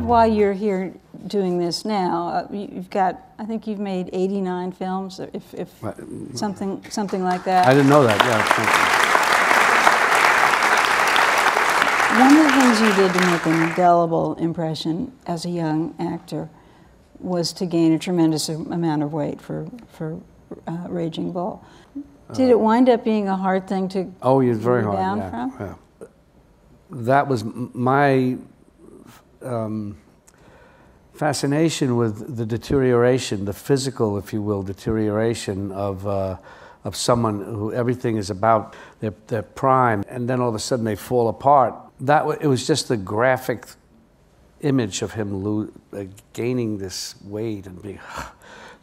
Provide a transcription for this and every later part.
why you're here doing this now. You've got, I think you've made 89 films, if something like that. I didn't know that, yeah. One of the things you did to make an indelible impression as a young actor was to gain a tremendous amount of weight for Raging Bull. Did it wind up being a hard thing to very hard, down yeah, from? Yeah. That was my fascination with the deterioration, the physical, if you will, deterioration of someone who everything is about their prime, and then all of a sudden they fall apart. It was just the graphic image of him gaining this weight and being,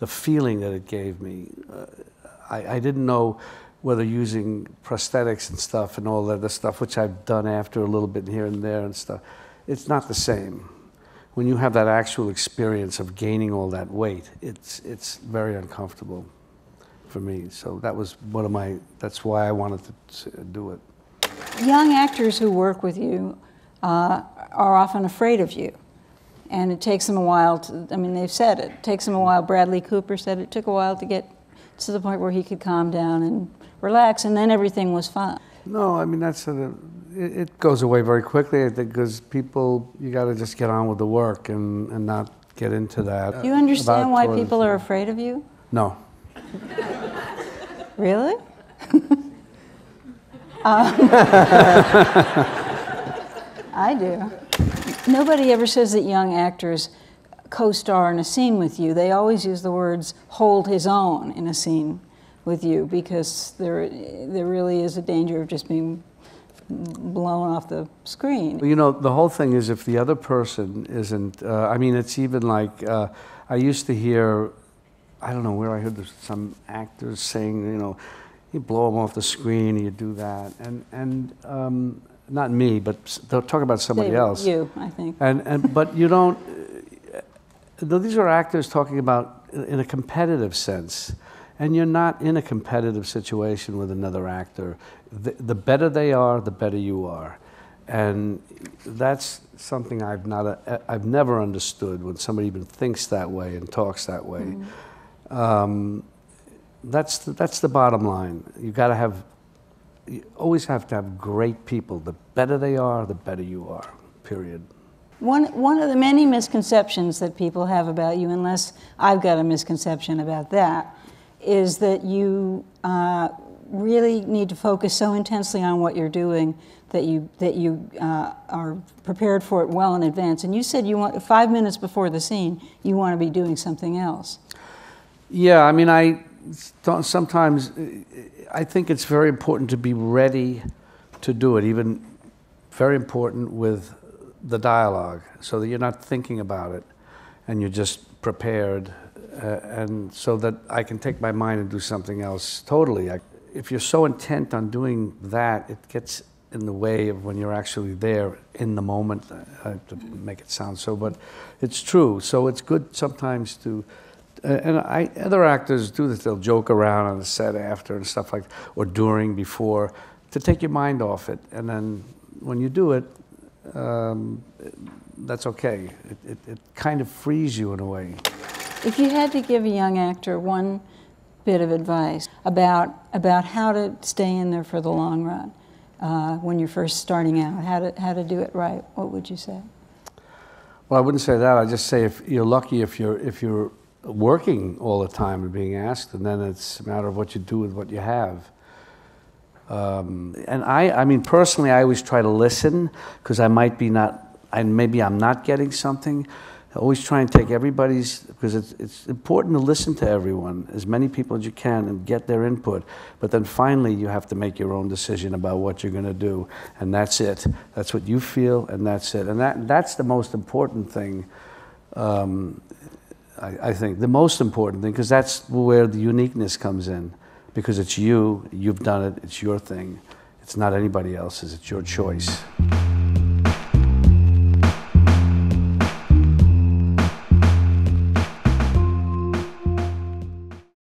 the feeling that it gave me. I didn't know whether using prosthetics and stuff and all that other stuff, which I've done after a little bit here and there and stuff, it's not the same. When you have that actual experience of gaining all that weight, it's very uncomfortable for me. So that was that's why I wanted to do it. Young actors who work with you are often afraid of you. And it takes them a while they've said it takes them a while. Bradley Cooper said it took a while to get to the point where he could calm down and relax, and then everything was fine. No, I mean, it goes away very quickly, I think, because you got to just get on with the work and not get into that. Do you understand why people are afraid of you? No. Really? I do. Nobody ever says that young actors co-star in a scene with you. They always use the words "hold his own" in a scene with you, because there really is a danger of just being blown off the screen. You know, the whole thing is if the other person isn't, I mean, it's even like, I used to hear, I don't know where I heard this, some actors saying, you know, you blow them off the screen, you do that, and not me, but they'll talk about somebody else. You, I think. But you don't, these are actors talking about in a competitive sense, and you're not in a competitive situation with another actor. The better they are, the better you are. And that's something I've never understood when somebody even thinks that way and talks that way. Mm-hmm. That's the bottom line. You always have to have great people. The better they are, the better you are, period. One of the many misconceptions that people have about you, unless I've got a misconception about that, is that you really need to focus so intensely on what you're doing that you are prepared for it well in advance. And you said you want 5 minutes before the scene, you want to be doing something else. Yeah, I mean, sometimes I think it's very important to be ready to do it, even very important with the dialogue, so that you're not thinking about it and you're just prepared, and so that I can take my mind and do something else totally. If you're so intent on doing that, it gets in the way of when you're actually there in the moment. I have to make it sound so, but it's true. So it's good sometimes to, and other actors do this, they'll joke around on the set after and stuff like, or during, before, to take your mind off it. And then when you do it, that's okay. It kind of frees you in a way. If you had to give a young actor one bit of advice about how to stay in there for the long run, when you're first starting out, how to do it right, what would you say? Well, I wouldn't say that. I'd just say if you're lucky if you're working all the time and being asked, and then it's a matter of what you do with what you have. And I mean, personally, I always try to listen, because maybe I'm not getting something. I always try and take everybody's, because it's important to listen to everyone, as many people as you can, and get their input. But then finally, you have to make your own decision about what you're going to do, and that's it. That's what you feel, and that's it. And that's the most important thing. I think the most important thing, because that's where the uniqueness comes in. Because it's you've done it, it's your thing. It's not anybody else's, it's your choice.